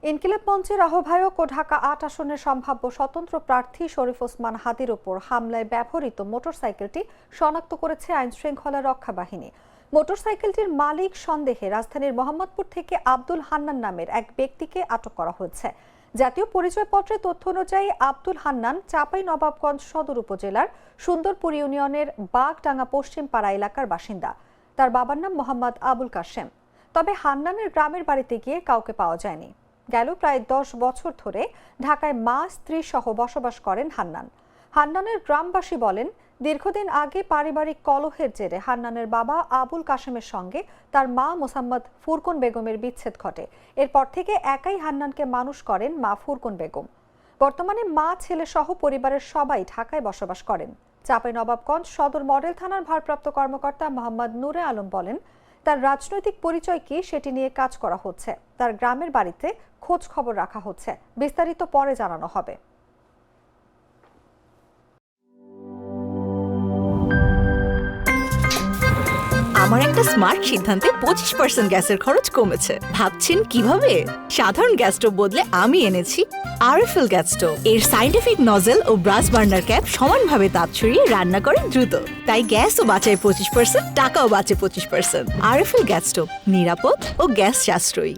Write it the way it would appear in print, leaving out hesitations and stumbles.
ইনকিলাব মঞ্চের আহ্বায়ক ও ঢাকা ৮ আসনের সম্ভাব্য স্বতন্ত্র প্রার্থী শরীফ ওসমান হাদির ওপর হামলায় ব্যবহৃত মোটরসাইকেলটি শনাক্ত করেছে আইনশৃঙ্খলা রক্ষা বাহিনী। মোটরসাইকেলটির মালিক সন্দেহে রাজধানীর মোহাম্মদপুর থেকে আব্দুল হান্নান নামের এক ব্যক্তিকে আটক করা হয়েছে। জাতীয় পরিচয়পত্রের তথ্য অনুযায়ী আব্দুল হান্নান চাঁপাইনবাবগঞ্জ সদর উপজেলার সুন্দরপুর ইউনিয়নের বাগডাঙ্গা পশ্চিম পাড়া এলাকার বাসিন্দা। তার বাবার নাম মোহাম্মদ আবুল কাশেম। তবে হান্নানের গ্রামের বাড়িতে গিয়ে কাউকে পাওয়া যায়নি। গেল প্রায় 10 বছর ধরে ঢাকায় মা স্ত্রী সহ বসবাস করেন হান্নান। হান্নানের গ্রামবাসী বলেন, দীর্ঘদিন আগে পারিবারিক কলহের জেরে হান্নানের বাবা আবুল কাশেমের সঙ্গে তার মা মোসাম্মদ ফুরকুন বেগমের বিচ্ছেদ ঘটে। এরপর থেকে একাই হান্নানকে মানুষ করেন মা ফুরকুন বেগম। বর্তমানে মা ছেলে সহ পরিবারের সবাই ঢাকায় বসবাস করেন। চাঁপাইনবাবগঞ্জ সদর মডেল থানার ভারপ্রাপ্ত কর্মকর্তা মোহাম্মদ নূরে আলম বলেন, তার রাজনৈতিক পরিচয় কি সেটি নিয়ে কাজ করা হচ্ছে। তার গ্রামের বাড়িতে খোঁজ খবর রাখা হচ্ছে। বিস্তারিত পরে জানানো হবে। আমার একটা স্মার্ট সিদ্ধান্তে 25% গ্যাসের খরচ কমেছে। ভাবছেন কিভাবে? সাধারণ গ্যাস স্টোভ বদলে আমি এনেছি আরএফএল গ্যাস স্টোভ। এর সাইন্টিফিক নজল ও ব্রাস বার্নার ক্যাপ সমানভাবে তাপ ছড়িয়ে রান্না করে দ্রুত। তাই গ্যাসও বাঁচায় 25%, টাকাও বাঁচে 25%। আরএফএল গ্যাস স্টোভ নিরাপদ ও গ্যাস সাশ্রয়ী।